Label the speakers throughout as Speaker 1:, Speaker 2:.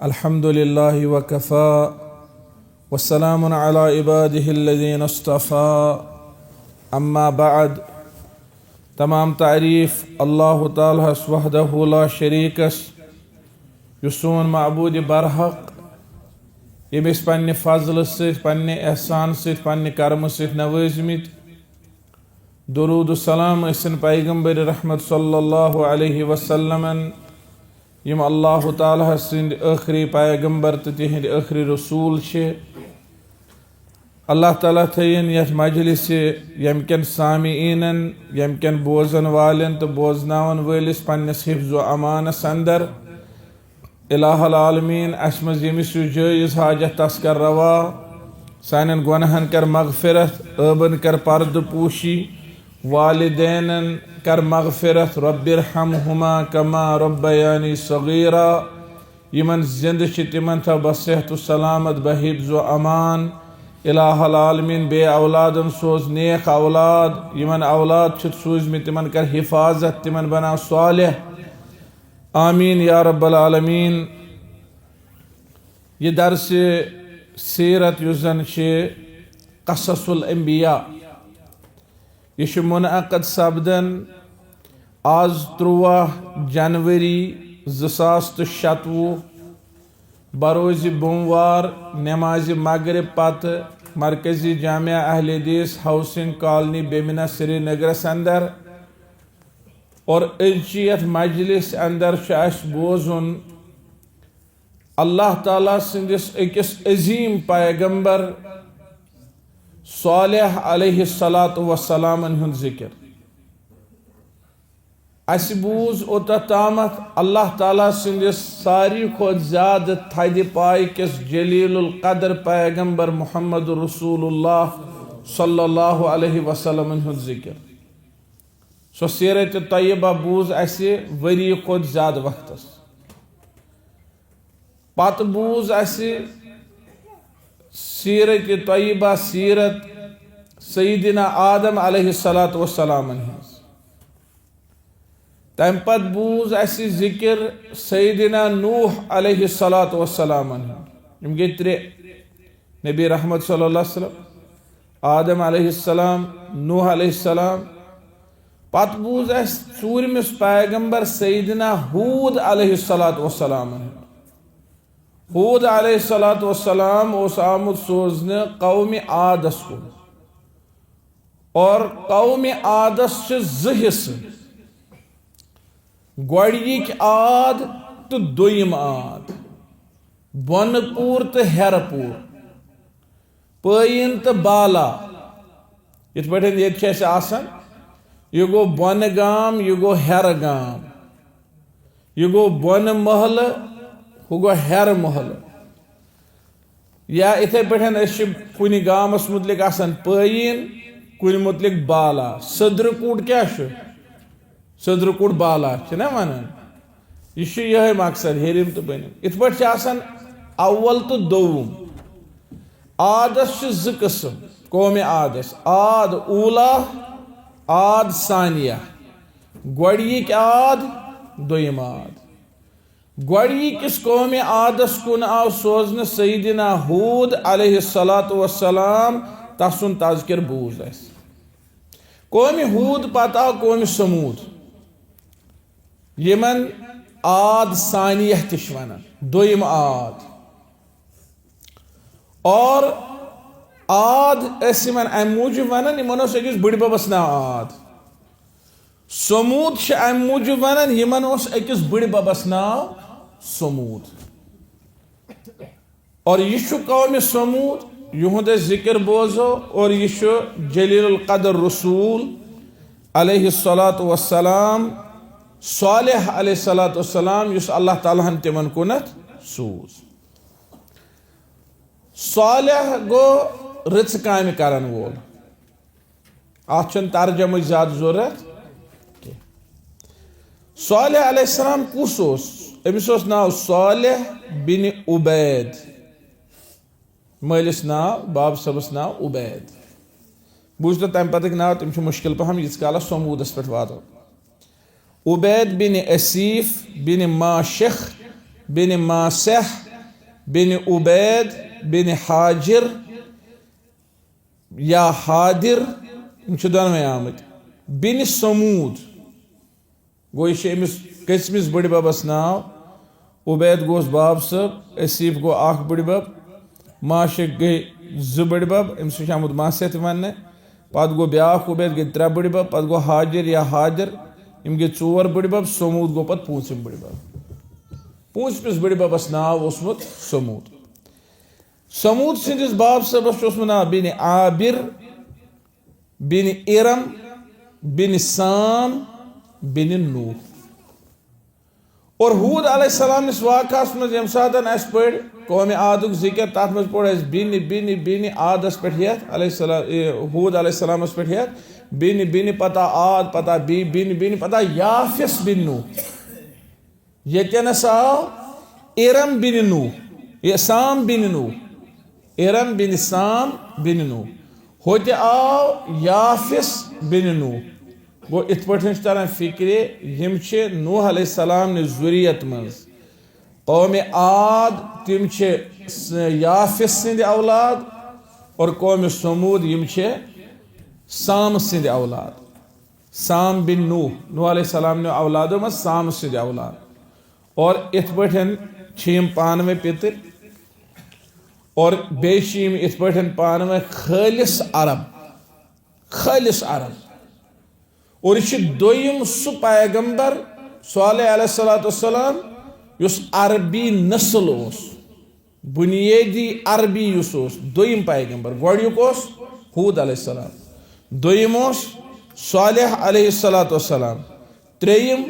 Speaker 1: अल्हम्दुलिल्लाहि वकफ़ा वस्सलामुन अला इबादिहिल्लज़ीना इस्तफ़ा अम्मा बअद। तमाम तारीफ़ अल्लाह ताला वहदहु ला शरीकस युसून मअबूद बरहक यमिस पन्ने फज़ल से पन्ने एहसान से पन्ने कर्म से नवाज़मित। दुरूद सलाम असन पैगंबर रहमत सल्लल्लाहु अलैहि वसल्लम यम अल्लाह ताला सिंद आखिरी पैगंबर तो तिहंद आखिरी रसूल छे। अल्लाह ताला थयन यथ मजलिस यमकन सामीईनन यमकन बोजन वालन तो बोजनावन वलिस पन्नस हिफ्ज़ व अमानस अंदर इलाहुल आलमीन असमज यमिस जायज़ हाजत तस कर रवा, सानन गुनहन कर मगफिरत, अबन कर पर्द पूशी, वालिदैन कर मगफिरत, रब्बिरहमहुमा कमा रब्बयानी सगीरा। यमन जिंद तिमन था बसेहत सलामत बहिफ्ज़ व अमान। इलाहुल आलमीन बे औलादन सोज नेक औलाद, यमन औलाद सूजमित तिमन कर हिफाजत, तिमन बना सालिह, आमीन या रब्बल आलमीन। ये दर्स सीरत युजन क़ससुल अंबिया यह मुनअक़द सपदन आज 13 जनवरी 2027 बरोज़ बुमवार नमाज मगरिब पत मरकजी जामिया अहले हदीस हाउसिंग कॉलोनी बेमिना श्रीनगरस अंदर। और अजियत मजलिस अंदर बोजुन अल्लाह ताला सिंदिस अकिस अजीम पैगंबर सालेह अलैहिस्सलातु वस्सलामन हुंद जिक्र। अस बूज ओत तामत अल्लाह ताला सिंदिस सारी खो ज्यादा थद पाय किस जलीलुल कदर पैगंबर मुहम्मद रसूलुल्लाह सल्लल्लाहु अलैहि वसल्लम हुंद जिक्र। सो सीरत तय्यबा बूज असे वरी खुद ज्यादा वक्तस पत बूज असे सीरत तय्यबा सीरत सय्यिदना आदम अलैहिस्सलातु वस्सलाम हंस। तम पत बूज असे जिक्र सय्यिदना नूह अलैहिस्सलातु वस्सलाम यम गए 3 नबी रहमत सल्लल्लाहु अलैहि वसल्लम, आदम अलैहिस्सलाम, नूह अलैहिस्सलाम। पत बूज चूरमिस पैगंबर सय्यिदना हूद अलैहिस्सलातु वस्सलाम। हूद अलैहिस्सलातु वस्सलाम ओस आमुद सोजने कौम आदस को, और कौम आदस ज़ हिस्से गोड़िक आद तो दोयम आद, बनपुर तो हेरपुर, पयन तो बाला। इत पे ये आसान यह गो बन गाम, यह गो हेर गाम, यह गो बन महल, हु गो हेर महल। या इथे पे कुन गामस मुतलिक आसान पयन, कुन मुतलिक बाला। सदरकूट क्या सदरकूट बाला ना वनान। यह मकसद हेरिम तो बनिम। इत पे आसान अव्वल तो दोम। आदस 2 किस्म कौम आदस, आद ऊला, आद सानिया। गोड़िक आद, दोयम आद। गोड़िकिस कौम आदस कुन आव सोजन सय्यिदना हूद अलैहिस्सलातु वस्सलाम, तसुन तज़किर बूज अस। कौम हूद पत आव कौम समूद, यमन आद सानिया तिश वनान, दोयम आद। और आद यमन अम मूजूब वनान यमन अकिस बड़बबस नाव आद। समूद अम मूजूब वनान यमन अकिस बड़बबस नाव समूद। और यह कौम समूद, युहद जिक्र बोजो। और यह जलीलुल कदर रसूल अलैहिस्सलातु वस्सलाम सालेह अलैहिस्सलातु वस्सलाम युस अल्लाह ताला हन तिमन कुनत सूज। सालेह गो रच काम करन वोल। आछन तर्जम ज्यादा जरूरत। सालेह अलैहिस्सलाम कुस ओस? अमिस ओस नाव सालेह बिन उबैद। मलिस नाव, बाब सबस नाव उबैद। बूझ तो तम पतक नाव तम मुश्किल पहम यीस काल समूदस पे वातो। उबैद बिन असीफ बिन माशिख बिन मासह बिन उबैद बिन हाजिर या हादिर दोनवे आमत बिन समूद गो यह कचमिस बड़ बबस नाव उबैद गोस बाब सब असीफ गो आख बड़ बब माशिक गई जो बड़ बब अम्स आमुत मासियत वन पत गो ब्याख उबैद गई 3 बड़ बब पत गो हाजिर या हादिर इम गई 4 बड़ बब समूद गो पत 5 बड़ बब 5मिस बड़ बबस नाव ओसमुत समूद समूद सिंदिस बाब सबस नाव बिन आबिर बिन इरम बिन साम बिन नूह और हूद अलैहिस्सलाम इस वाक़ास में यम सातन अस पढ़ कौम आदुक जिक्र तथ में पढ़ बिन बिन बिन आदस पे हूद अलैहिस्सलामस पे बिन बिन पता आद पता बी बिन बिन पता याफिस बिन नूह यतनस आव इरम बिन नूह ये साम बिन नूह इरम बिन साम बिन नूह होते आव याफिस बिन नूह गो इत पे तरह फिक्रे यम नूह अलैहिस्सलाम ने जुरियत मज कौम आद तिम याफिस सिंद औलाद और कौम समूद यम साम सिंद औलाद साम बिन नूह अलैहिस्सलाम ने औलादों मज साम सिंद औलाद और इत पे पान में पितर और बेशीम इत पे पान में खालिस अरब और यह दोयम सु पैगंबर सालेह अलैहिस्सलाम युस अरबी नस्ल ओस बुनियादी अरबी युस ओस दोयम पैगंबर गोड़युक ओस हूद अलैहिस्सलाम दोयम ओस सालेह अलैहिस्सलाम त्रेयम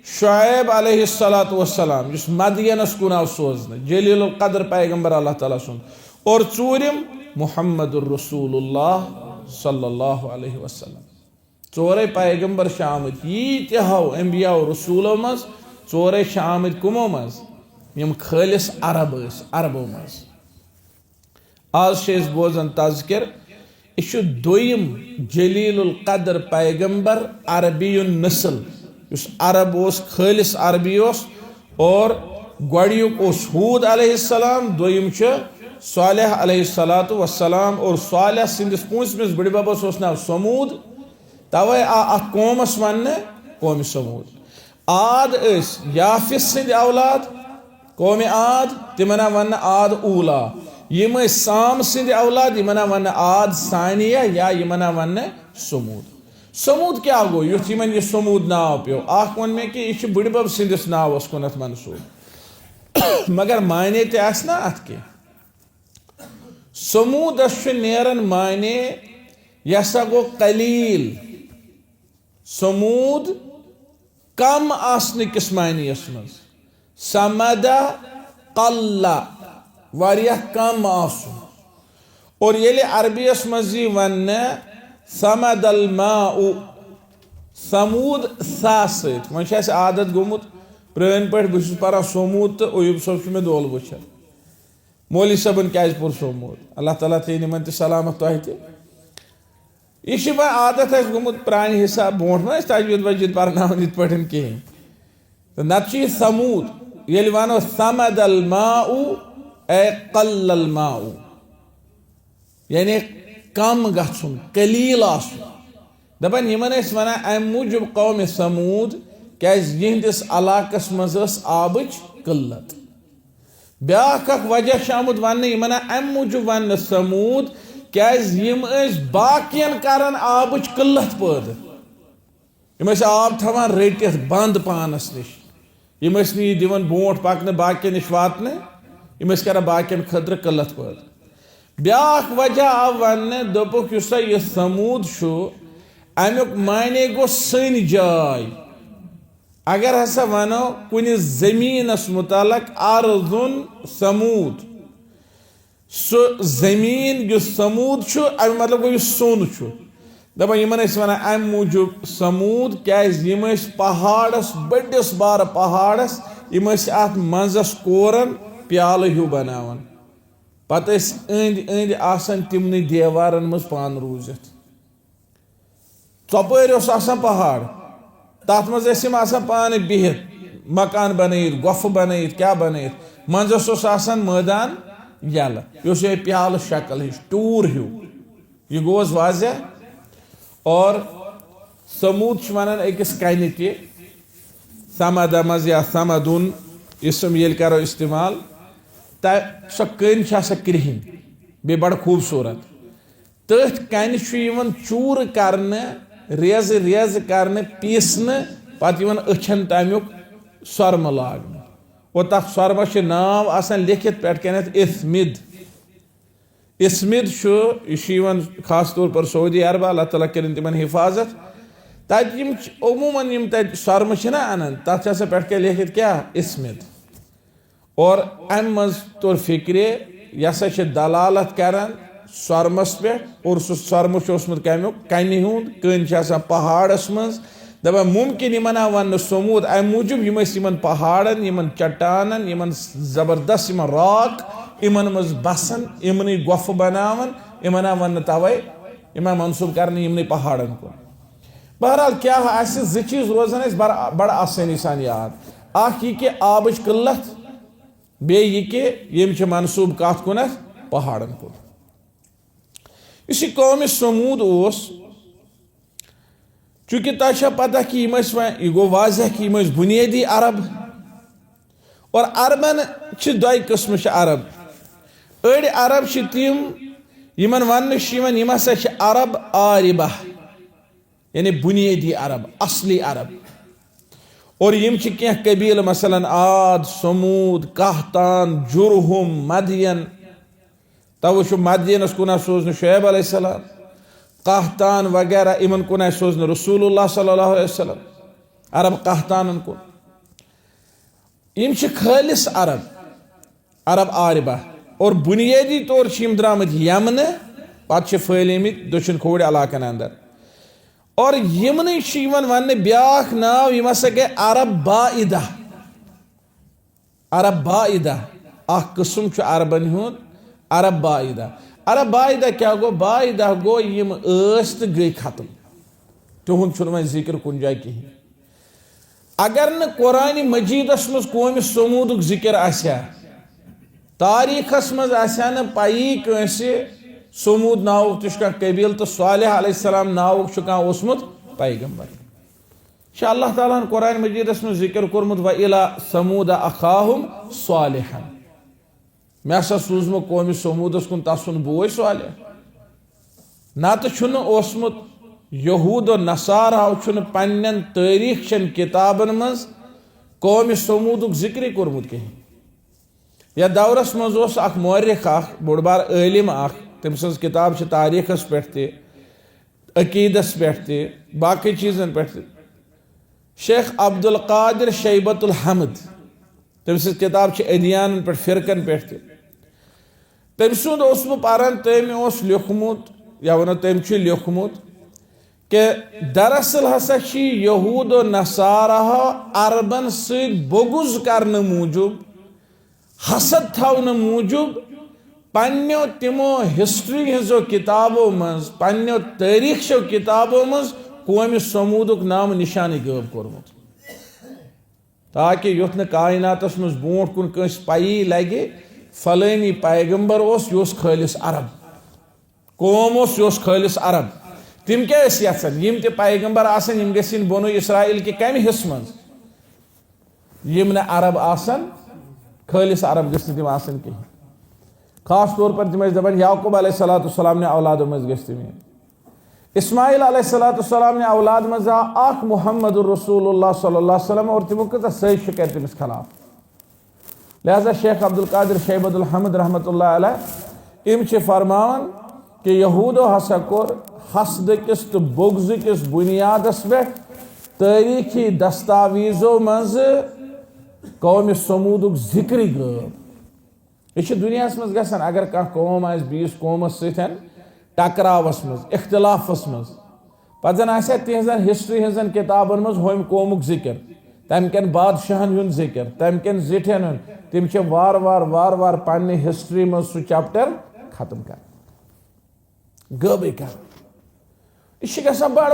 Speaker 1: शुएब अलैहिस्सलाम युस मदयनस कुन आव सोजन जलीलुल कद्र पैगंबर अल्लाह ताला सुन और चूरिम मुहम्मदुर रसूलुल्लाह सल्लल्लाहु अलैहि वसल्लम चोरे पैगंबर आमत यीत्याहो अंबिया रसूलों मज चोरे आमत कुमो मज यम खालिस अरबों मज आज बोजन तज़किर यह दोयम जलीलुल कद्र पैगंबर अरबीयुन नस्ल उस अरब ओस खालिस अरबी ओस और गोड़युक ओस हूद अलैहिस्सलाम दोयम सालेह अलैहिस्सलातु वस्सलाम और सालेह सिंदिस 5मिस बड़ बबस ओस नाव समूद तवे अत कौमस वन कौम समूद आद याफिस सिंद औलाद कौम आद तिमना वन आद ऊला यम साम सिंद औलाद यमना वन आद सानिया या यमना वन समूद क्या गो युथ यमन यह समूद नाव पे अख वन मे कि यह बड़ बब सिंदिस नावस कुनथ मनसूब मगर माने ते ना अत के समूदस नेरन माने यह सा गो कलील समूद कम आसने किस मानियस मज समदा कल्ला वारिया कम आसु और ये अरबियस मजी वन समदल माउ समूद सा सत वन आदत गोमुत प्रेन पे बहुत पान समूद तो अयूब सब मे दोल वुचन मौली सबन क्या पुर समूद अल्लाह ताला थी निमन सलामत तह यह आदत गोमुत प्रान हिसाब ब्रोट ना तजवीद वजीद पर्न इत पे कहें तो नत समूद ये वनो समदल माउ ए कल्लल माउ यानी कम गन कलील दपान यमन वन अम मूजूब कौम समूद क्या यहंदिस इलाकस मज आबच किल्लत ब्याख वजह आमुत वन यमन अम मूजूब वन समूद क्या बाकियन करान आबच किल्लत पैदा यम आब थवान रटित बंद पानस निश यम दिवन ब्रोट पकन बाकियन निश वातन यम करान बाकियन खतर किल्लत पैदा ब्याख वजह आव वन दोपुक युसा यह समूद अमुक माने गो सन जाय अगर हसा वनो कुन जमीनस मुतालक अर्जुन समूद सो जमीन जो समूद अम मतलब गो सोन दपान यमन वन अम मूजूब समूद क्या पहाड़स बड़िस बार पहाड़स यम अत मंजस कोरन प्याल हूँ बनावन पत अंद अंद आसन तिमन देवारन मज पान रूजित चौपर पहाड़ तथ मज पान बिहित मकान बनत गफ बनत क्या बनत मंजस आसान मैदान यल ये प्याल शक्ल हिश टूर हूँ यह गोस वाज़ह और समूद वनान अकिस कन ति समदमज या समदुन इसम ये करो इस्तेमाल सो कन क्रिहिन बे बड़ खूबसूरत तथ कन चूर कर रेज रेज कर पीसन पे अछन तमुक सर्म लाग और तथ सर्मस नाव आसान लिखित पे कन इस्मिद इस्मिद यह खास तौर पर सऊदी अरब अल्लाह ताला कर तिमन हिफाजत तत अमूमन तत सर्म अनान तथ पे लिखित क्या इस्मिद और अम मज तोर फिक्रे यह दलालत करान सर्मस पे और सह सर्म कमुक कन हूं कन पहाड़स मज दपा मुमकिन इन वन समूद अम मूजूब पहाड़न इन चट्टानन इन जबरदस्त रॉक इन मज बसान इमन गुफ बनावन इन वन तवे इन मनसूब कर इमन पहाड़न को बहरहाल क्या जो चीज रोजान बड़ आसानी सान याद यह कि आबच किल्लत बे यह मनसूब कत कुन पहाड़न कुन इस कौम समूद चूंकि तह पता कि यह गो वाजह कि बुनियादी अरब और अरबन दो किस्म अरब अड़ अरब तिम यमन वन हसा अरब आरिबा यानी बुनियादी अरब असली अरब और यम कह कबील मसलन आद समूद कहतान जुरहुम मदियन तव मदियनस कुन सोजन शुएब अलैहिस्सलाम कहतान वगैरह इन कुन सोजन रसूलुल्लाह सल्लल्लाहु अलैहि वसल्लम अरब कहतान कुन यम खालिस अरब अरब आरिबा और बुनियादी तौर द्रामत यमन पे फैलमित दक्षिण खोड़ इलाकन अंदर और यमन वन ब्याख नाव यम हसा गए अरब बाइदा अरब बाइदा किस्म अरबन हुंद अरब बाइदा क्या गो बाइदा गो यम तो गई खत्म तुहद वह जिक्र कुन जाए कहीं अगर न कुरान मजीदस मज कौम समूद जिक्र आसा तारीखस मज आसा न पई कंसे समूद नाव तुह कबील तो सालेह अलैहिस्सलाम नाव ओसमुत पैगंबर अल्लाह ताला कुरान मजीदस में जिक्र कोरमुत व इला समूद अखाहुम सालिहन मे हसा सूजमो कौम समूदस कुन तसन बोय सालेह ना तो ओसमुत यहूद और नसारा पन्न तारीख किताबन मज कौम समूद जिक्र कोरमुत कहीं या दौरस मज मौरिख बोड़ बार आलिम तम सज किताब तारीखस पे अकीदस पे बाकी चीज़न पे शेख अब्दुल कादिर शैबतुल हमद तम सज किताब अदियान पे फिरकन पे तम सुद पारान तम लिखमुत या वनो तम लिखमुत कि दरअसल हसा यहूद और नसारा अरबन सगुज करने मूजूब हसद थवन मूजूब पन्नो तिमो हिस्ट्री हजो किताबों मज पन्नो तारीख किताबों मज कौम समूदुक नाम निशानी गब कोरमुत ताकि युथ न कायनातस मज बूट कुन कंस पई लगे फलानी पैगंबर योस खालिस अरब कौम योस खालिस अरब तिम क्या यसन यम ते पैगंबर आसन यम गसिन बनो इसराइल के कम हिस्स मज यम न अरब आसन खालिस अरब गसिन तिम आसन कहीं खास तौर पर तिम दपान याकूब अलैहिस्सलाम ने औलाद मज गम इस्माइल अलैहिस्सलाम ने औलाद मज आख मुहम्मदुर रसूलुल्लाह सल्लल्लाहु अलैहि वसल्लम और तिमो कत सही कर तिमिस खिलाफ लिहाजा शेख अब्दुल कादिर शैबतुल हमद रहमतुल्लाह अलैह इम फरमान कि यहूदो हसा कोर हसदकिस तो बुगज़किस बुनियादस पे तारीखी दस्तावीज़ों मज कौम समूदुक जिक्र गब यह दुनिया मज गसान अगर कह कौम आस बीस कौमस सतन टकरावस मज इख्तिलाफस मज पे जन आसा तिहजन हिस्ट्री हजन किताबन मज होम कौमुक जिक्र तम कन बादशाहन हुन जिक्र तम कन जिठन हुन तिम वार वार पन्ने हिस्ट्री मज सह चैप्टर खत्म कर गबे कर यह गसान बड़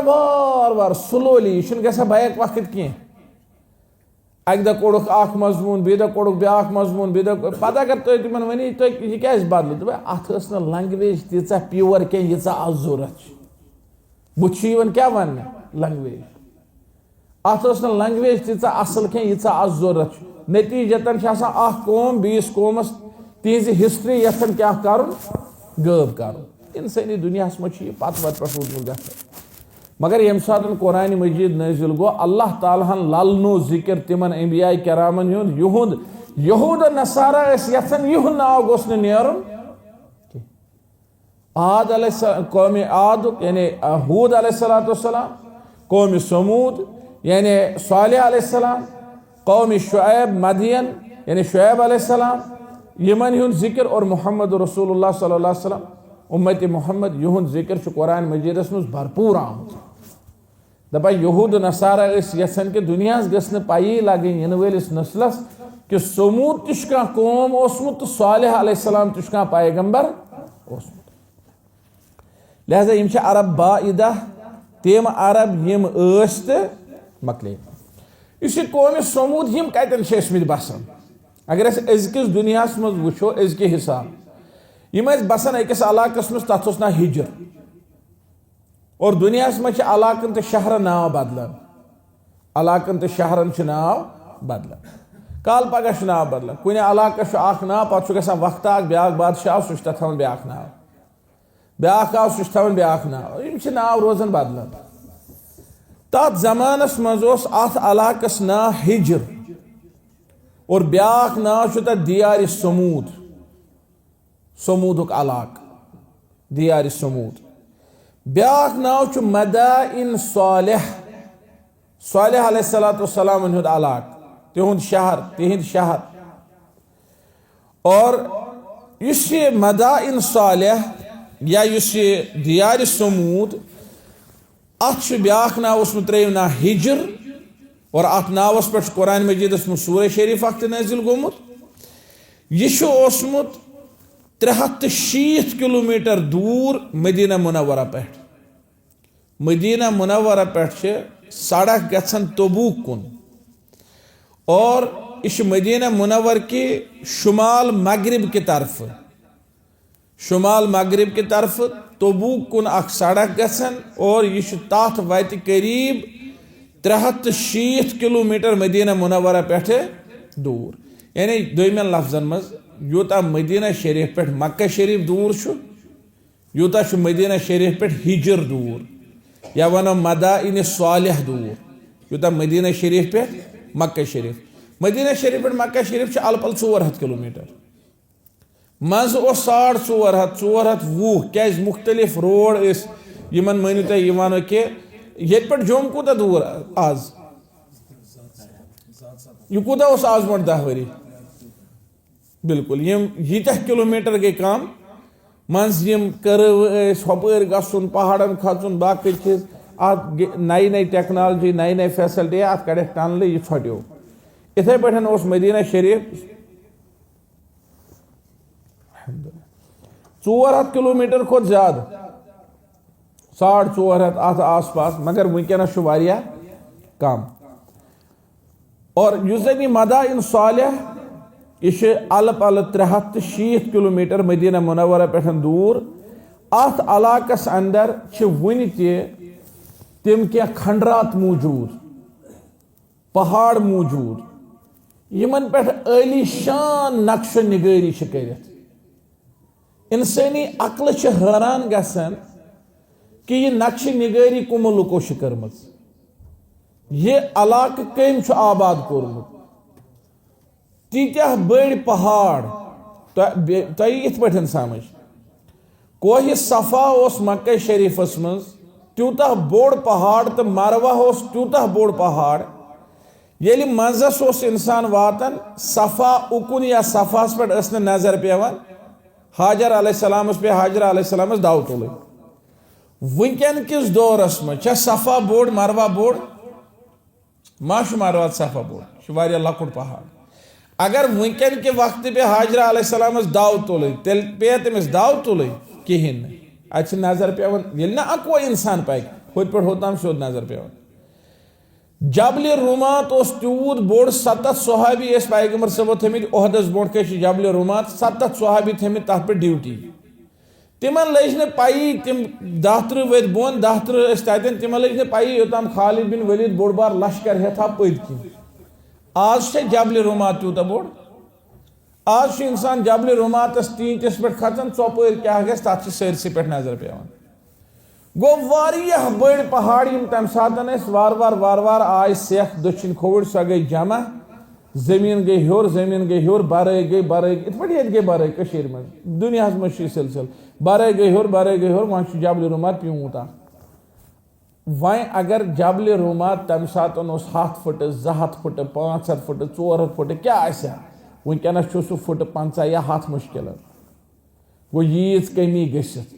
Speaker 1: वार स्लोली यह गसान बैक वक्त कह अक दह कोड़क अख मजमून बे दह कोड़क ब्याक मजमून बे दह पता अगर तुम तिमन वनी तो यह क्या बदल दोप अत लैंग्वेज तीचा प्योर क्या यीचा आज जरूरत बुन क्या वन लैंग्वेज अत लैंग्वेज तीचा असल क्या यीचा आज जरूरत नतीजतन कौम बीस कौमस तिज हिस्ट्री यन क्या कर गब कर इंसानी दुनिया मत पत वत पे रूदमुत ग मगर यम सात कुरान मजीद नाजिल गो अल्लाह ताला ललनो जिक्र तिमन अंबिया करामन युहुद यहूद नसारा यन युह नाव गोस नेरुन आद कौम आद यानी हूद अलैहिस्सलाम कौम समूद यानी सालेह अलैहिस्सलाम कौम शुएब मदियन यानी शुएब अलैहिस्सलाम यमन हुन जिक्र और मोहम्मद रसूलुल्लाह सल्लल्लाहु अलैहि वसल्लम उम्मत मोहम्मद युहुन जिक्र कुरान मजीदस मज भरपूर आमुत दपा यहूद नसारा यन कि दुनिया गई पई लगन इन वलिस नस्लस कि समूद तह कौम ओसमुत तो सालेह अलैहिस्सलाम तह पैगंबर ओसमुत लिहाजा यम अरब बाइदा तम अरब यम मकले इस कौम समूद यम कतन बसान अगर अजकिस दुनिया मज वो अजक हिसाब यम बसान अकिस इलाकस मज तथ ना हिजर और दुनिया मज इलाकन तो शहर नाव बदलान इलाकन तो शहरन नाव बदलान काल पगह नाव बदलान कुन इलाकस नाव पे ग वक्ता ब्या बादशाह सह तथा ब्या नाव ब्या आव सह थवान ब्या नाव यम नाव रोजान बदलान तथ जमानस मज अत इलाकस नाव हिजर और ब्या नाव तथ दियार समूद समूदुक इलाक दियार समूद ब्या नाव मदाइन सालेह सालेह अलैहिस्सलाम इलाक तिहुंद शहर और इस मदाइन सालेह या इस दियार समूद अत ब्या नाव त्रेव ना हिजर और अत नावस पे कुरान मजीदस सूरह शरीफ अख नाजिल गोमुत यह 360 किलोमीटर दूर मदीना मुनव्वरा पे मदीना मुनव्वरा पे सड़क गछन तबूक कुन और इस मदीना मुनव्वर की शुमाल मगरिब की तरफ तबूक कुन अख सड़क गछन और यह तथ वत करीब 360 किलोमीटर मदीना मुनव्वरा पे दूर यानी दोमें लफ्जन मज यूता मदीना शरीफ पे मक्का शरीफ दूर यूता मदीना शरीफ पे हिजर दूर या वनो मदाइन सालेह दूर यूता मदीना शरीफ पे मक्का शरीफ पे मक्का शरीफ अलपल 400 किलोमीटर मज 450 क्या मुख्तलिफ रोड यमन मानी तुम वनो कि ये पे जोम कूत दूर आज यह कूत आज बो 10 वरी बिल्कुल यीत किलोमीटर गई कम मज कर्व हपर गन पहाड़न खचुन बाकी चीज अत नई टेक्नोलॉजी नई फैसिलिटी अत कड़ टनल यह छो इथे पे मदीना शरीफ 400 किलोमीटर खुद ज्यादा 450 अत आस पास मगर वनकस कम और मदाइन सालेह यह अलप अल 360 किलोमीटर मदीना मुनव्वरा पे दूर अत इलाकस अंदर वन तम क्या खंडरात मौजूद पहाड़ मौजूद यमन पे आली शान नक्श निगारी कर इंसानी अक्ल हैरान गसान कि यह नक्श निगारी कमो लुको कर्म यह इलाक कम आबाद कोर्मुत तीत्या बड़ पहाड़ तुम इत पे समझ कोह सफा मक्का शरीफस मज त्यूता बोड़ पहाड़ तो मरवा त्यूता बोड़ पहाड़ ये मजस इंसान वातन सफा उकुन या सफास पे नजर पेवान हाजर अलैहिस्सलामस पे हाजर अलैहिस्सलामस दाव तुल वनकन किस दौरस मज सफा बोड़ मरवा बोड़ माश मरवा सफा बोड़ लकुट पहाड़ अगर वनकन के वक्त पे हाजरा अलैहिस्सलामस दाव तुल तेल पे तमिस दाव तुल कहें अत नजर पेवान ये ना अको इंसान पाक हुत पे होताम सोद नजर पेवान जबल रुमात तूत बोड़ 7 सहाबी पैगम्बर सब थमित ओहदस बोड़ क्या जबल रुमात 7 सहाबी थमित तथ पे ड्यूटी तिमन लज न पाई तिम 10 वर बोन 10 तन तिमन लज न पाई योताम खालिद बिन वलीद बोड़ बार लश्कर हेथा पद आज से जबल रुमात तूत बोड़ आज इंसान जबल रुमातस तींतस पे खचान चौपर क्या गस तथ सरसी पे नजर पेवान गो वारियाह बड़ पहाड़ तम सात वार वार आय सेख दक्षिण खोड़ सो गई जमा जमीन गई होर बरई गई इत पे गई बरई मज दुनिया मज सिलसिल बरई गई होर वह जबल रुमात प्यूत वह अगर जबल रुमात तम सात 100 फुट 200 फुट 500 फुट 400 फुट क्या वनकस सह फुट 50 या 100 मुश्किल गो यीज कमी गसित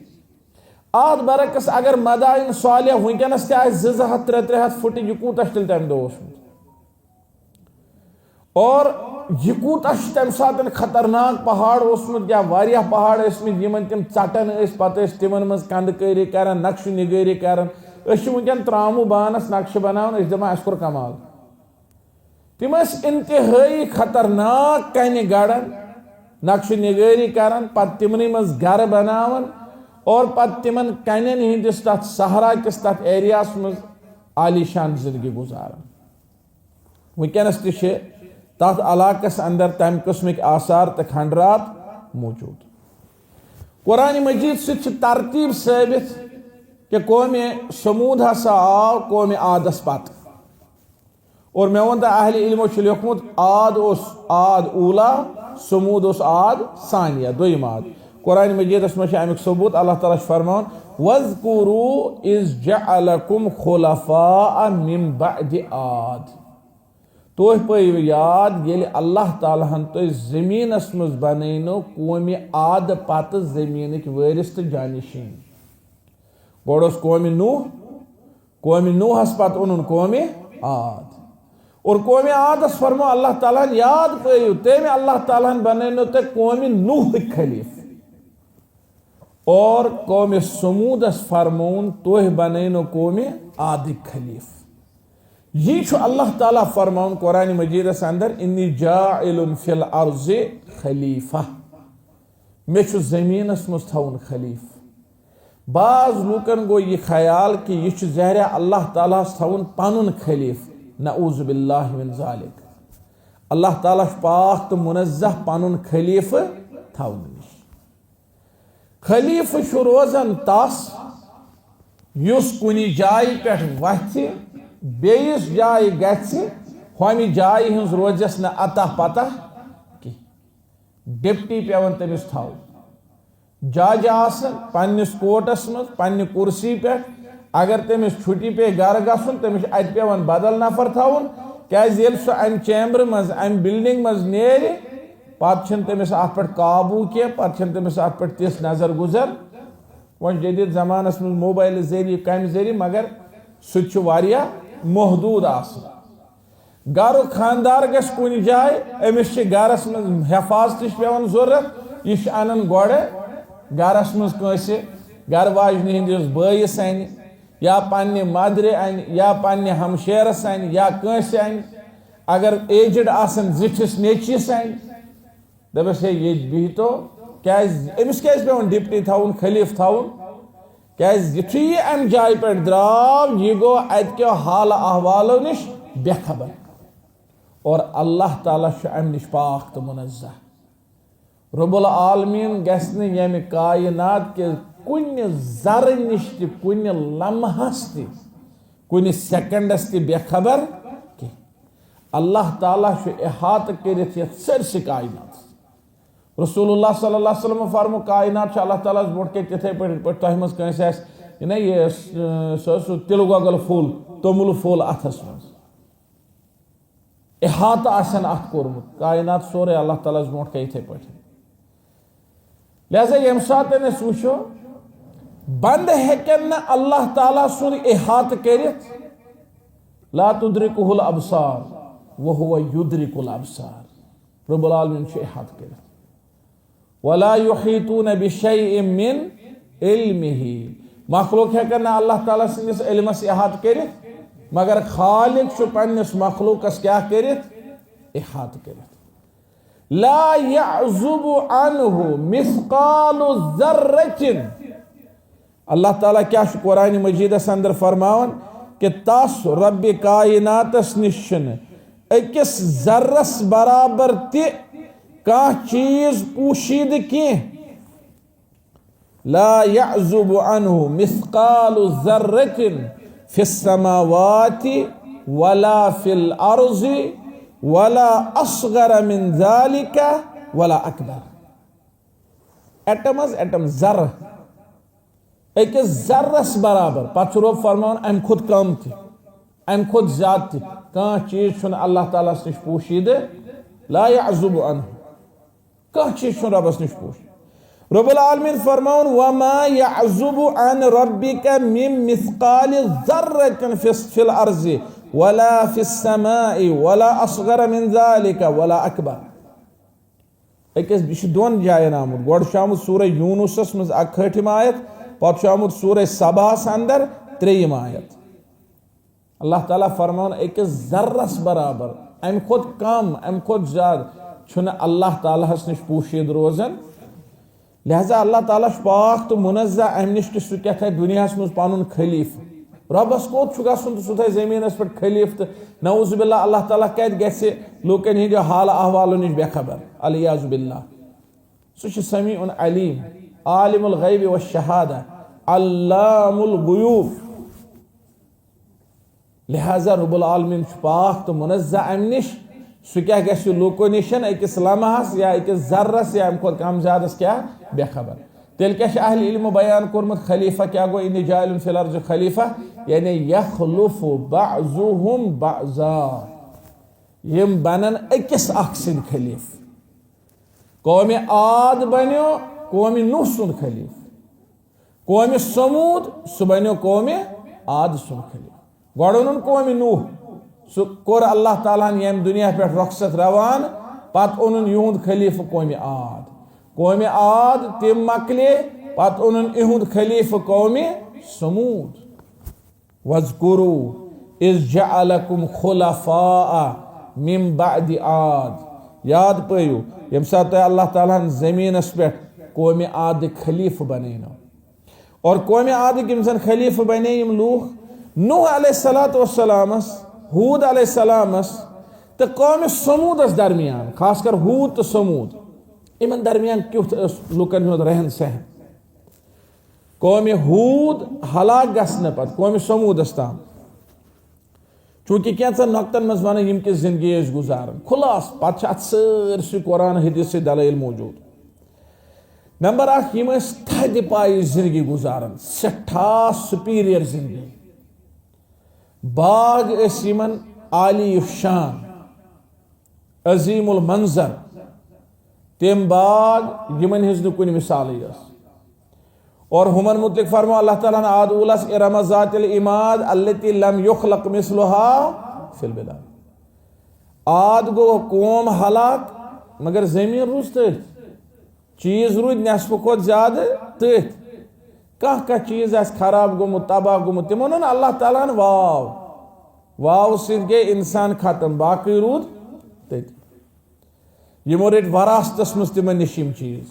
Speaker 1: आद बरकस अगर मदाइन सालिह वनकस 200-300 फुट यह कूत तम दो और यह कूत तम सात खतरनाक पहाड़ या वारियाह पहाड़ यमन तिम चटन पे तिमन मज कंदकारी कर नक्श निगरी कर वनकन त्रामू बानस नक्श बनान दपान अस कोर कमाल तिम इंतहाई खतरनाक कन गड़न नक्श निगरी कर तिमन मज घर बनावन और पत तिमन कनन हंदिस तथ सहरा किस तथ एरियास मज आलीशान जिंदगी गुजारान वनकस तथ इलाकस अंदर तम किस्मिक आसार तो खंडरात मौजूद कुरान मजीद से तरतीब साबित कि कौम समूद हसा आव कौम आदस पत और मे वन अहल इल्मो लिखमुत आद ऊला समूद आद सानिया दोयम आद कुरान मजीदस में अमिक सबूत अल्लाह ताला फरमान वज़कुरू इज़ जअलकुम खुलफा मिन बअदि आद तुह पे याद ये अल्लाह ताला तो जमीनस मज बनैनो कौम आद पत जमीन वरिस तो जानिशीन गोड़ कौम नूहस पत ओन कौम आद और कौम आदस फरमो अल्लाह ताला याद पे तम अल्लाह ताला बनैनो तो कौम नूह खलीफ और कौम समूदस फरमोन तुह बनैनो कौम आद खलीफ यह अल्लाह ताला फरमान कुरान मजीदस अंदर इन्नी जाइलुन फिल अर्ज़ि खलीफा मे जमीनस मज थवन खलीफ बाज लूकन गो यह ख्याल कि यह जहरिया अल्लाह ताला थवन पनुन खलीफ नऊज़ु बिल्लाहि मिन ज़ालिक अल्लाह ताला पाक तो मुनज़्ज़ह पनुन खलीफ थवन निश खलीफ रोजान तस युस कुनि जाय पे वथि बेस जाय गमि जाय हज रोजस न अता पता कि डिप्टी पेवन तमिस थव जज पन्निस कोर्टस मज पन्ने कुर्सी पे अगर तमिस छुट्टी पे घर गसन तमिस अत पेवन बदल नफर थवन क्या सह अम चैम्बर मज अम बिल्डिंग मज नेर पे तमिस अत पे काबू कह पे तमिस अत पे तिस नजर गुजर वह जदीद जमानस मज मोबाइल जरिए कम जरिए मगर सह महदूद घर खानदार गस कुन जाए अमिस गरस मज हिफाजत पेवन जरूरत यह अनन गोड़े गरस मज कंसे घर वाजन हंदिस बैस अन या पन्ने मदरे अन या पन्ने हमशेरस अन या कंसे अन अगर एजड आसन जिठिस नेचिस अन दपस हे ये बिहतो क्या अमिस क्या पेवन डिप्टी थवन खलीफ थवन क्या युथु यह अम जाय पे द्राव यह गो अतो हाल अहवालों नश बेखबर और अल्लाह ताला अम नश पाक तो मुनज़्ज़ह रब्बुल आलमीन गस यम कायनात के कुन जर नश कुन लम्हस कुन सेकंडस बेखबर कि अल्लाह ताला इहात कर सरस कायनात रसूलुल्लाह सल्लल्लाहु अलैहि वसल्लम फरमो कायनात अल्लाह ताला बोट के तिथे पे तह मज कंस ये सह तिल गगल फूल तमुल फूल अथस मज इहात आसन अथ कोरमुत कायनात सोरे अल्लाह ताला बोट के इथे पे लिहाजा यम सात वो बंद हेकन अल्लाह ताला सुन इहात करित ला तुद्रिकुहुल अबसार वहुव युद्रिकुल अबसार रब्बुल आलमीन इहात करित वला युहीतून बिशैइन मिन इल्मिही मखलूक हेकन अल्लाह ताला सनिस इल्मस इहात करित मगर खालिक छु पन्निस मखलूकस क्या करित इहात करित। ला यअज़ुबु अन्हु मिस्कालु ज़र्रतिन। अल्लाह ताला क्या कुरान मजीदस अंदर फरमावन कि तस रब कायनातस निश अकिस जर्रस बराबर कह चीज पोशीद की। ला यअज़ुबु अन्हु मिस्कालु ज़र्रतिन फिस समावाति वला फिल अर्ज़ि वला असग़र मिन ज़ालिका वला अकबर। एटम एटम जर अकिस जर्रस बराबर पत् रब फरमान अम खुद कम अम खुद ज्यादा कह चीज अल्लाह ताला निश पोशीद। ला यअज़ुबु अन्हु कह चीज रबस निश पोशीद। रब्बुल आलमीन फरमान वमा यअज़ुबु अन रब्बिका मिन मिस्कालि ज़र्रतिन फिल अर्ज़ि वला फिस समाई वला असग़र मिन ज़ालिका वला अकबर। अकिस दोन जायन आमुत गोड आमुत सूरह यूनुसस मज 61 आयत पत आमुत सूरह सबहस अंदर 3 आयत। अल्लाह ताला फरमान अकिस जर्रस बराबर अम खुद कम अम खुद ज्यादा छुन अल्लाह ताला निश पोशीद रोजन। लिहाजा अल्लाह ताला पाक तो मुनज़्ज़ह अम निश कि क्या थे दुनिया मज पन खलीफ रबस कोत गसन तो सह जमीनस पे खलीफ तो नऊज़ बिल्लाह अल्लाह ताला कत गि लूकन हिंद हाल अहवाल निश बेखबर अलियाज़ु बिल्लाह। सह समीउन अलीम आलिमुल गैब व शहादा अल्लामुल गुयूब। लिहाजा रब्बुल आलमीन पाक तो मुनज़्ज़ह अम निश सह क्या गि लूको निशन अकिस लम्हस या अकिस जर्रस या अम खुद कम ज्यादस क्या बेखबर। तेल क्या अहल इल्म बयान कोरमुत खलीफा क्या गो इन्नी जाइलुन फिल अर्ज़ खलीफा यानी यखलुफु बअज़ुहुम बअज़ा यम बनन अकिस अख सिंद खलीफ। कौम आद बनो कौम नूह सुंद खलीफ, कौम समूद सह बनो कौम आद सुंद खलीफ। गोड़ कौम नूह सह कोर अल्लाह ताला यम दुनिया पे रखसत रवान पत ओन युंद खलीफ कौम आद। कौम आद तिम मकले पत ओन इहुंद खलीफ कौम समूद। वज़कुरु इज़ जअलकुम खुलफा मिन बअदि आद। याद पयु यम सात अल्लाह ताला जमीनस पे कौम आद खलीफ बनैनो और कौम आद यम सन खलीफ बने यम लूख नूह अलैहिस्सलातु वस्सलामस हूद अलैहिस्सलामस तो कौम समूदस दरमियान खासकर हूद तो समूद इन दरमियान क्युथ लुकन हुंद रहन सहन। कौम हूद हलाक गसन पत कौम समूदस ताम चूंकि कैसा नक्तन मज वन यम कि जिंदगी गुजारन खुलास पत सरसी कुरान हदीस दलाइल मौजूद। नंबर 1 यम थद पाई जिंदगी गुजारन सठा सुपीरियर जिंदगी बाग यमन आली शान अजीमुल मंजर तम बाग यमन हिज कुन मिसाल और हुमन मुतलिक फरमा अल्लाह ताला आद उलस इरम ज़ातिल इमाद अल्लती लम युखलक मिसलुहा फिल बिलाद। आद गो कौम हलाक मगर जमीन रूज तथ चीज रूद नस्फ खोत ज्यादा तथ कह चीज खराब गोमुत तबाह गोमुत तिमो न अल्लाह ताला वाव वाव सिद गए इंसान खत्म बाकी रूद तथ यमो रेट वरासतस मज तिमन निशिम चीज।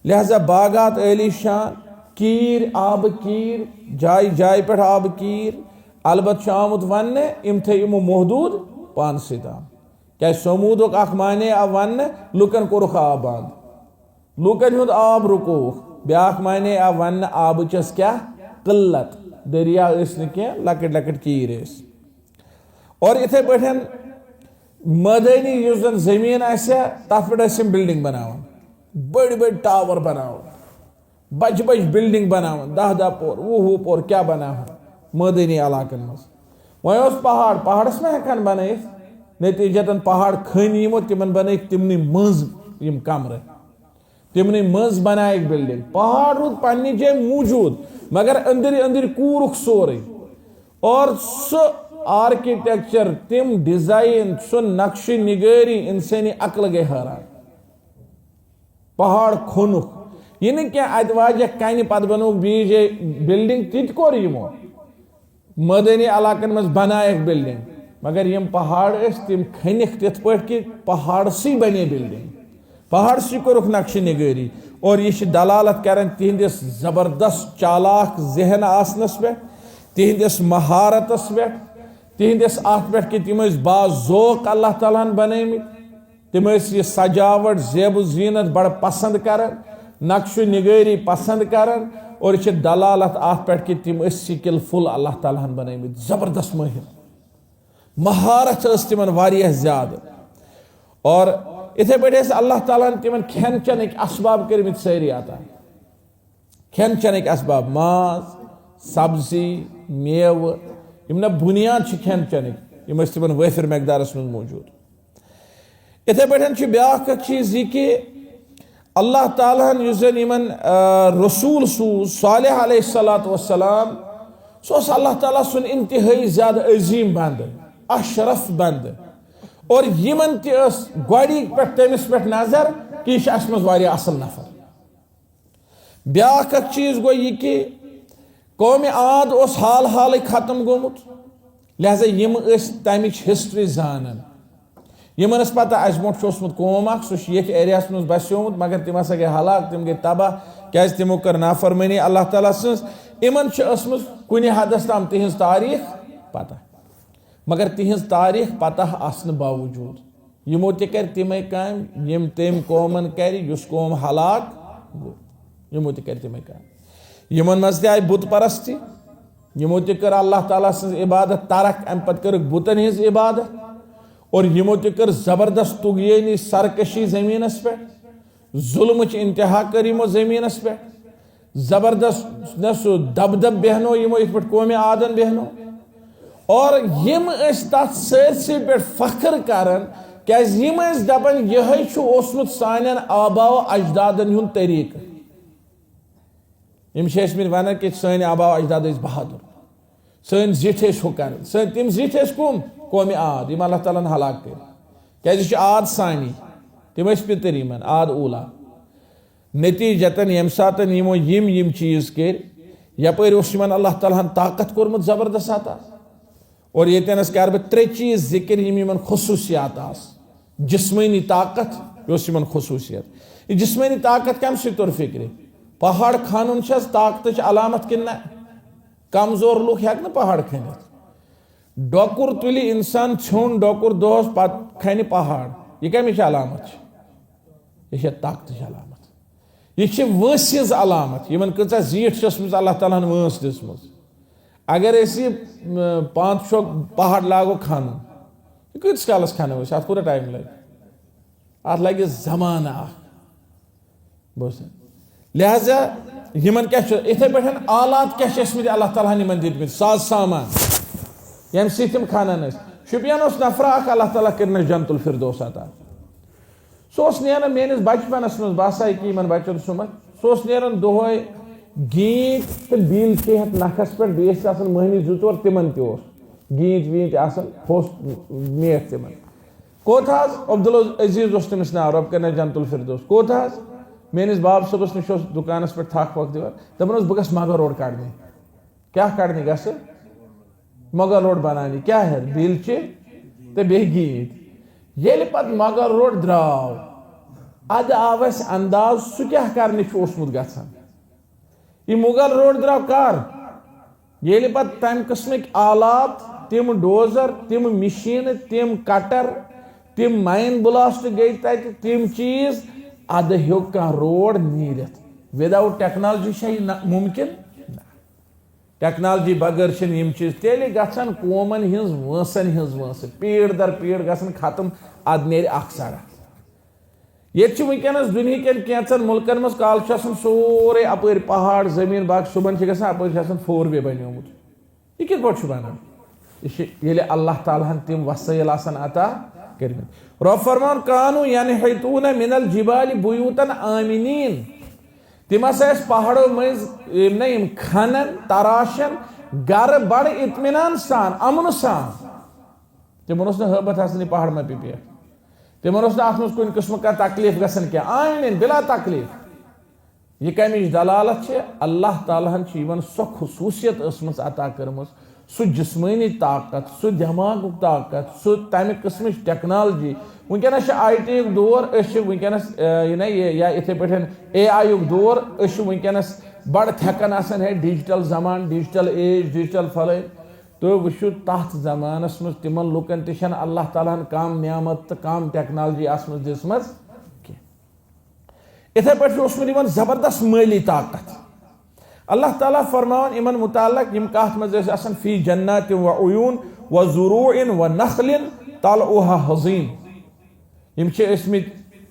Speaker 1: लिहाजा बागात अली शान कीर आब कीर जाय जाय पे आब कीर अलबत् आमुत वन इम थे इमो महदूद पान सिताम क्या समूद माने आ वन लुकन कोरुख आब बंद लुकन हुंद आब रुको ब्याख माने आ वन आब चस क्या किल्लत दरिया क्या लकट लकट कीर और इथे पे मदनी युजन जमीन तथ पे बिल्डिंग बनावन बड़ बड़ टावर बनावन बज बज बिल्डिंग बनावन 10 पोर 20 पोर क्या बनावन मदनी इलाकन मज वह पहाड़ पहाड़स में हेकान बन नतीजतन पहाड़ खन यमो तिमन बन तिमन मज यम कमर तिमन मज बनाए बिल्डिंग पहाड़ रूद पन्नी जाय मौजूद मगर अंदर अंदर कूरुख सोरे और सो आर्किटेक्चर तिम डिजाइन सो नक्श निगारी इंसानी अक्ल गई हैरान पहाड़ खुनुक यह क्या अत वाज कन पत बनो बीज बिल्डिंग तित कोर यमो मदनी इलाकन मज बनायक बिल्डिंग, मगर यम पहाड़ तिम खनिक तिथ पे कि पहाड़ सी बने बिल्डिंग, पहाड़ सी कोरुख नक्श निगरी। और यह दलालत कर तिहंदिस जबरदस्त चालाक जहन आसनस पे, तिहंदिस महारतस पे, तिहंदिस अत पे कि तिम बाज़ौक अल्लाह ताला बनमित, तिम यह सजावट ज़ेब जीनत बड़ पसंद कर, नक्श निगरी पसंद कर। और यह दलालत अत पे कि तिम स्किलफुल अल्लाह ताला बनमित, जबरदस्त माहिर महारत तिमन वारियाह ज्यादा। और इथे पे अल्लाह ताला तिमन खेन चन असबाब करमित सारी आता, खेन चन असबाब माज सब्जी मेव यम ना बुनियाद खेन चन यम तिमन वफिर मकदारस में मौजूद। इथे पे ब्याख चीज यह कि अल्लाह ताला युजन यमन रसूल सूज सालेह अलैहिस्सलातु वस्सलाम, सो अल्लाह ताला सुन इंतहाई ज्यादा अजीम बंद, अशरफ बंद। और यमन गोड़ी पे तमिस पे नजर कि यह मज असल नफर। ब्याख चीज गो यह कि कौम आद उस हाल हाल खत्म गोमुत, लिहाजा यम तमिच हिस्ट्री जानन। यमन पता अस ब्रोट कौम सह एरिया मज बस्योमुत, मगर तिम हसा गई हलाक, तिम गई तबाह, क्या तिमो कर नाफरमानी अल्लाह ताला सज। इमन कुन हदस ताम तिहंज तारीख पता, मगर तिहंज तारीख पता आसन बावजूद यमो कर तिमे काम यम तम कौमन कर युस कौम हलाक गो, यमो कर तिमे काम। यमन मज आय बुत परस्ती, यमो कर अल्लाह ताला सज इबादत तरक, अम पत कर बुतन हज इबादत। और यमो कर जबरदस्त तुगयानी सरकशी जमीनस पे, जुल्म इंतहा कर यमो जमीनस पे, जबरदस्त न सो दबदब बहनो यमो इत पे कौम आदन बहनो। और यम तथ सरसी पे फख्र करन, क्या यम दपन यह ओसमुत सानन आबाओ अजदादन हुन तरीक। यम वन कि सन आबाओ अजदाद बहादुर, सन जिठ हु कर, तिम जिठ कम कौम आद यम अल्लाह ताला हलाक कर, क्या आद सानी, तिम पितर यमन आद ऊला। नतीजतन यम सातन यमो यम चीज कर, यपर अल्लाह ताला ताकत कोरमुत जबरदस्त आता। और ये कर बह त्रे चीज जिक्र यमन खसूसियात आस। जिस्मानी ताकत यमन खसूसियत, यह जिस्मानी ताकत कम तौर फिक्र, पहाड़ खान ताकत अलामत कि ना, कमजोर लुक हेक पहाड़ खनित। डोकुर तुल इंसान छोन डोकुर दोस पत खन पहाड़, यह कमिच अलामत, यह ताकत अलामत, यह वंस अलामत। यमन कचा जीठ अल्लाह ताला वंस दिसम। अगर 5-6 पहाड़ लागो खान, कस कालस खानो अत कूत टाइम लगे, अत लगे जमाना। लिहाजा यमन क्या इथे पे आलात क्या अल्लाह ताला यमन दितमित, साज सामान यम सिम खानन। शुपियन नफरा अल्लाह ताला कर जन्नतुल फिरदौस अता, सह नेरान मेनिस बचपनस मज बसा कि यमन बचन सुमत, सह नेरान दोहे गीत तो बिल चेहत नखस पे बेस महनी 2-4 तिमन गीत वीत फोस मेट तिमन कोत अब्दुल अजीज तमिस नाव रब कर जन्नतुल फिरदौस। कोत मेनिस बाब सबस नश दुकानस पे थक वक दिवान, दपान बह गस मगर रोड कड़ने, क्या कड़ने गस मगर रोड बनाने, क्या है बिलचे तो बे गीत। ये पत मगर रोड द्राव अद आव अंदाज सह क्या करने गसान, यह मुगल रोड द्राव कर ये पत तम किस्मिक आलात, तिम डोजर, तिम मशीन, तिम कटर, तिम माइन ब्लास्ट गई तत, तिम चीज अद हो कह रोड नीरत। विदाउट टेक्नोलॉजी मुमकिन, टेक्नोलॉजी बगैर चीज तेल गन कौमन हज वंसन हज वंस, पीढ़ दर पीढ़ गन खत्म, अद नेर सड़क। ये वनस दुनिया कैंचन मुल्कन मज काल सोरे अपर पहाड़ जमीन बाग सुबन अपर 4 वे बनोमुत, यह कित पे बनान, यह अल्लाह ताला तिम वसैल अता कर। रब फरमान कानू यनहितून मिनल जिबालि बुयूतन आमिनीन, तिम पहाड़ों मज खनन तराशन गर बड़ इत्मीनान सान अमन सान, तिमन हबत हसन पहाड़ में पे, तिमन अत कुन किस्म का तकलीफ गसन क्या आमिन बिला तकलीफ। यह कमिच दलालत अल्लाह ताला सो खसूसियत अता कर्म सो जिस्मानी ताकत, सो दिमाग ताकत, सो तमि किस्म टेक्नोलॉजी। वनकस IT दौर, वनकस या इथे पे AI दौर, वनकस बड़ थकन है digital Zaman, digital age, digital फल। तो वो तथ जमानस मज तिमन लुकन तन अल्लाह ताला कम नियामत तो कम टेक्नोलॉजी आसम दिसम। इथे पे जबरदस्त माली ताकत। अल्लाह ताला फरमान इमन मुताल्लिक यम कथ मज फी जन्नातिन व उयून व ज़ुरूइन व नखलिन तलउहा हज़ीम। यम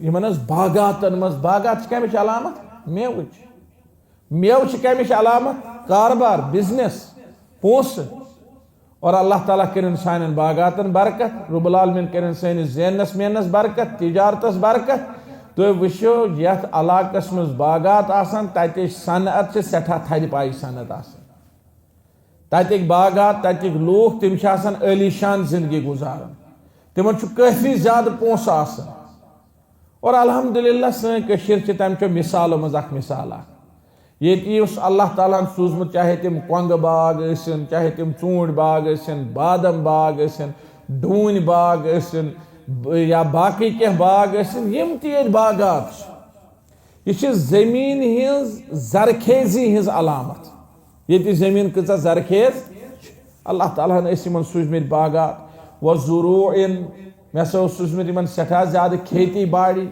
Speaker 1: यमन बागातन मज, बागात कमिच अलामत? मेवच। मेव कमिच अलामत? कारबार, बिजनेस, पोस। और अल्लाह ताला करिन सान बागातन बरकत, रब्बुल आलमीन करिन सानिस ज़ेनस मेनस बरकत, तिजारतस बरकत। तो वो यथ इलाकस मज बागात आसान, तत सनअत सठा थद पाई सनत आसान, तत बागात, तत लूख तिम आलीशान जिंदगी गुजारान, तिमन काफी ज्यादा पोस आसान। और अल्हम्दुलिल्लाह सर तमचो मिसालों मज अख मिसाल ये अल्लाह ताला सूजमुत, चाहे तिम कोंग बाग, चाहे तिम चूंट बाग, बादम बाग, डून बाग, या बाकी कह बाग, यम ते बागात, यह जमीन हिज जरखेजी हिज अलामत। ये जमीन कचा जरखेज, अल्लाह ताला सूजमित बागात। व ज़ुरूइन, मे सूजमित सठा ज्यादा खेती बाड़ी।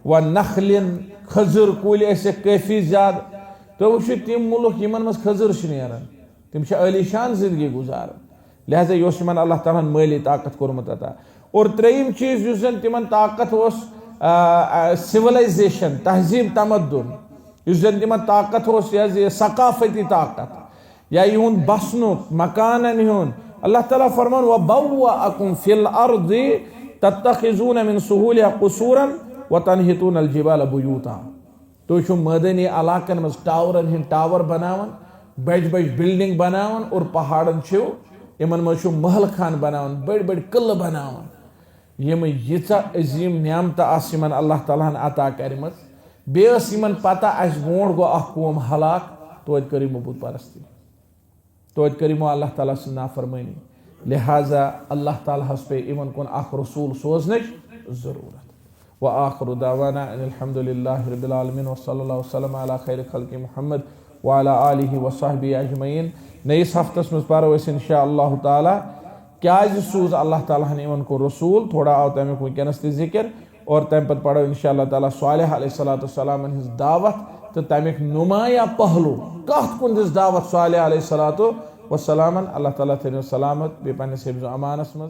Speaker 1: व नखलिन, खजूर कुल काफी ज्यादा। तो वो तिम मुल्क यमन मज खजूर नेरान, तिम आलीशान जिंदगी गुजारान। लिहाजा यह अल्लाह ताला माली ताकत कोरमुत अता। और त्रेयम चीज युस जन तिमन ताकत वोस सिविलाइजेशन, तहजीब तमद्दुन, युस जन तिमन ताकत वोस ये सकाफती ताकत, या युन बसनुक, मकानन हुन। अल्लाह ताला फरमान व बव्वअकुम फिल अर्दि तत्तखिज़ून मिन सुहूलिहा कुसूरन व तनहितून अल जिबाल बुयूता। तो मैदानी इलाकन मज टावरन हिंद टावर बनावन, बज बज बिल्डिंग बनावन, और पहाड़न इन मज महल खान बनावन, बड़ बड़ किल बनावन। यम यीचा अजीम नियामत अल्लाह ताला अता करमज। बेन पता अस ब्रोह गो कौम हलाक, तोत कर बुत परस्ती, तोत कर अल्लाह ताला सं नाफरमानी। लिहाजा अल्लाह ताला पे इन कुन रसूल सोजन जरूरत। व आखिरु दावाना अल्हम्दुलिल्लाहि रब्बिल आलमीन व सल्लल्लाहु वसल्लम अला खैर खल्क़ि मुहम्मद व अला आलिहि व सहबिहि अजमईन। नईस हफ्तस मज परो इंशाअल्लाह ताला क्या सूज अल्लाह ताला ने इन को रसूल, थोड़ा आओ तमिक वनकस जिक्र। और तम पे पढ़ो इंशाअल्लाह ताला सालिह अलैहिस्सलाम हिंस दावत तो तमिक नुमाया पहलू कत कुन दिस दावत सालिह अलैहिस्सलाम। अल्लाह ताला थो सलामत बे पन्निस हिफ्ज़ अमानस मज।